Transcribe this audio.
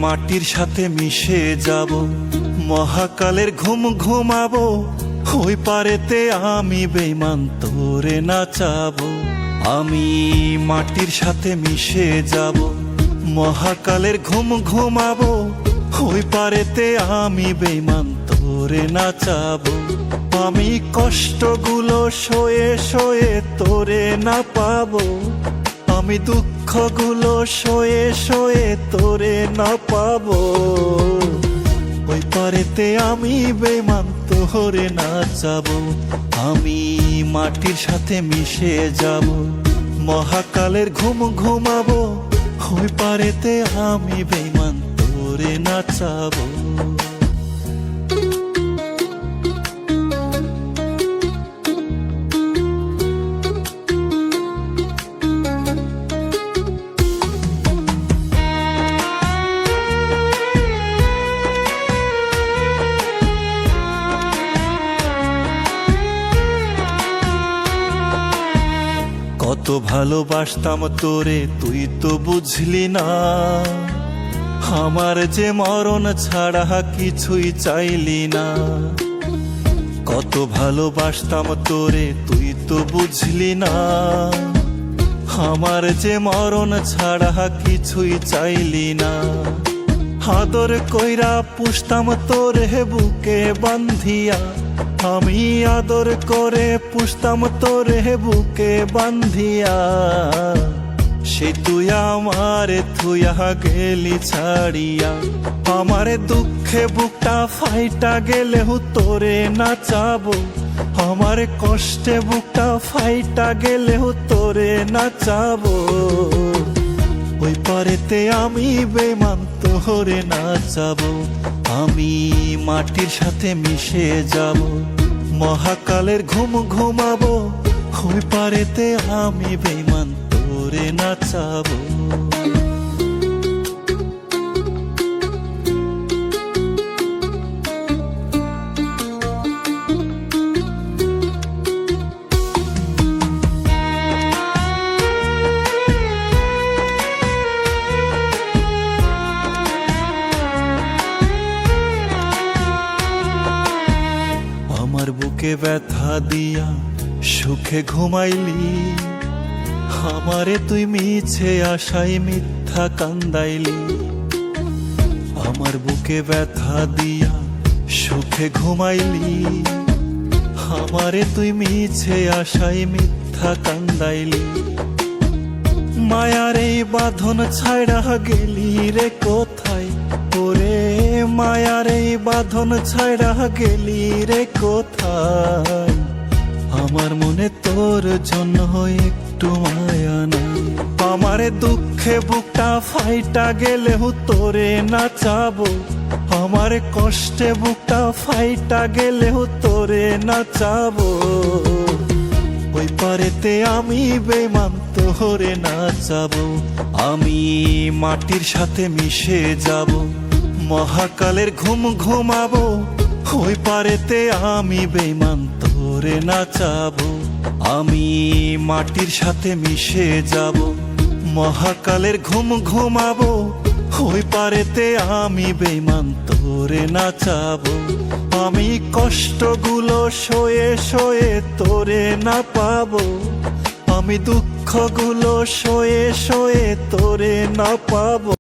মাটির সাথে মিশে যাব, মহাকালের ঘুম ঘুমাবো, ওই পারেতে আমি বেঈমান তোরে নাচাবো। আমি মাটির সাথে মিশে যাব, মহাকালের ঘুম ঘুমাবো, ওই পারেতে আমি বেঈমান তোরে নাচাবো। আমি কষ্টগুলো সয়ে সয়ে তোরে না পাবো, আমি দুঃখগুলো সয়ে সয়ে তোরে না পাবো। ওই পারেতে আমি বেঈমান তোরে নাচাবো। আমি মাটির সাথে মিশে যাব, মহাকালের ঘুম ঘুমাবো, ওই পারেতে আমি বেঈমান তোরে নাচাবো। কত ভালোবাসতাম তোরে তুই তো বুঝলি না, আমার যে মরণ ছাড়া কিছুই চাইলি না। কত ভালোবাসতাম তোরে তুই তো বুঝলি না, আমার যে মরণ ছাড়া কিছুই চাইলি না। আদর কইরা পুষতাম তোরে বুকে বান্ধিয়া, আমি আদর করে পুষতাম তোরে বুকে বান্ধিয়া। সে তুই আমারে থুইয়া গেলি ছাড়িয়া, আমার দুঃখে বুকটা ফাইটা গেলেও তোরে নাচাবো, আমার কষ্টে বুকটা ফাইটা গেলেও তোরে নাচাবো। ওই পারেতে আমি বেঈমান তোরে নাচাবো। আমি মাটির সাথে মিশে যাব, মহাকালের ঘুম ঘুমাবো, ওই পারেতে আমি বেঈমান তোরে নাচাবো। আমার বুকে ব্যথা দিয়া সুখে ঘুমাইলি, আমারে তুই মিছে আশায় মিথ্যা কান্দাইলি। আমার বুকে ব্যথা দিয়া সুখে ঘুমাইলি, আমারে তুই মিছে আশায় মিথ্যা কান্দাইলি। মায়ার এই বাঁধন ছাইড়া গেলি রে কোথায়, ওরে মায়ার এই বাঁধন ছাইড়া গেলি রে কোথায়। আমার মনে তোর জন্য একটু মায়া নাই, আমার দুঃখে বুকটা ফাইটা গেলেও তোরে নাচাবো, আমার কষ্টে বুকটা ফাইটা গেলেও তোরে নাচাবো। ওই পারেতে আমি বেঈমান তোরে নাচাবো। আমি মাটির সাথে মিশে যাব, মহাকালের ঘুম ঘুমাবো, ওই পারেতে আমি বেঈমান তোরে নাচাবো। আমি মাটির সাথে মিশে যাব, মহাকালের ঘুম ঘুমাবো, ওই পারেতে আমি বেঈমান তোরে নাচাবো। আমি কষ্টগুলো সয়ে সয়ে তোরে না পাবো, আমি দুঃখগুলো সয়ে সয়ে তোরে না পাবো।